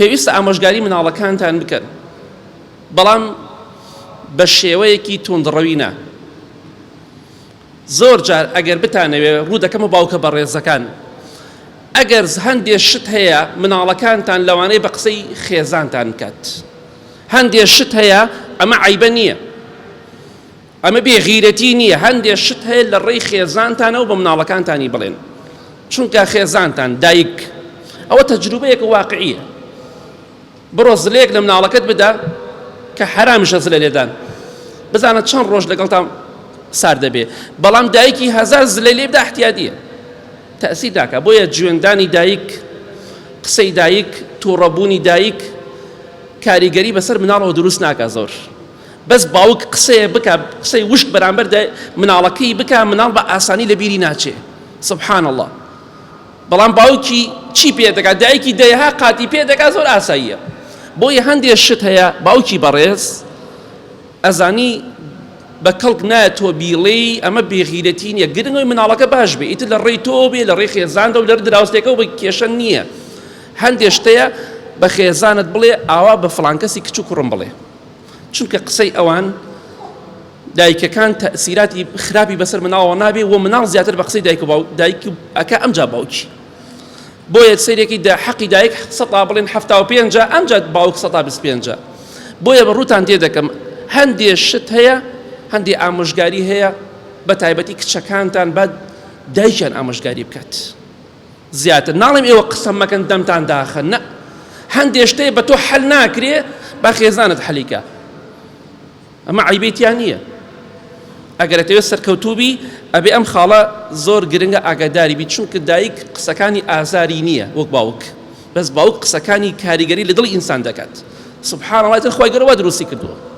پێویستە ئامۆژگاری مناڵەکانتان بکەن، بەڵام بە شێوەیەکی توندڕەوی نا. زۆر جار ئەگەر بتانەوێ ڕوو دەکەمە باوکە بەڕێزەکان، ئەگەر هەندێک شت هەیە مناڵەکانتان لەوانەیە بە قسەی خێزانتان بکات، هەندێک شت هەیە ئەمە عیبە نییە، ئەمە بێغیرەتی نییە، هەندێک شت هەیە لە ڕێی خێزانتانەوە بە مناڵەکانتانی بڵێن، چونکە خێزانتان دایک ئەوە تەجروبەیەک واقعیە. بڕۆ زلێک لە مناڵەکەت بدە کە حرامشە زلە لێدان، بزانە چەند ڕۆژ لەگەڵتان سار دەبێ، بەڵام دایکی هەزار زلە لێ بدە احتیاطیە، تەئسیر ناکە. بۆیە جوێندانی دایک، قسەی دایک، تووڕەبوونی دایک کاریگەری بەسەر مناڵەوە دروست ناکە زۆر. بەس باوک قسەیە بکە، قسەی وشک بەرامبەر مناڵەکەی بکە، مناڵ بە ئاسانی لە بیری ناچێ. سبحان الله. بەڵام باوکی چی پێ دەکات؟ دایکی دەیها قاتی پێ دەکات، زۆر ئاساییە. بۆیە هەندێک شت هەیە باوکی بەڕێز ئەزانی بە کەڵک نایەتەوە بیڵێی ئەمە بێغیرەتی نییە، گرنگەوەی مناڵەکە باش بێ، ئیتر لە ڕێی تۆ بێ، لە ڕێی خێزاندا و لە دراوسێکەوە بە کێشە نییە. هەندێک شتەیە بە خێزانت بڵێ ئاوا بە فڵان کەسی کچ و کوڕم بڵێ، چونکە قسەی ئەوان دایکەکان تەئسیراتی خراپی بەسەر مناڵەوە نابێ و مناڵ زیاتر بە قسەی دایک ئەکا ئەمجا باوکی. بۆیە سەیرێکی حەقی دایک 100 بڵێن 75 ئەمجا باوک 125. بۆیە بە ڕووتان تێ دەکەم هەندێک شت هەیە، هەندێک ئامۆژگاری هەیە، بە تایبەتی کچەکانتان با دایکیان ئامۆژگاری بکات زیاتر. ناڵێم ئێوە قسەم مەکەن دەمتان داخە، نە، هەندێک شتەیە بە تۆ حەل ناکرێ با خێزانت حەلیکە، ئەمە عیبێتیان نییە. ئەگەرەتەوێت سەرکەوتوبی ئەبێ ئەم خاڵە زۆر گرنگە ئاگاداری بیت، چونکە دایک قسەکانی ئازاری نییە وەک باوک، بەس باوک قسەکانی کاریگەری لە دڵی ئینسان دەکات. سبحان الله، خۆی گەورە وا دروستی کردووە.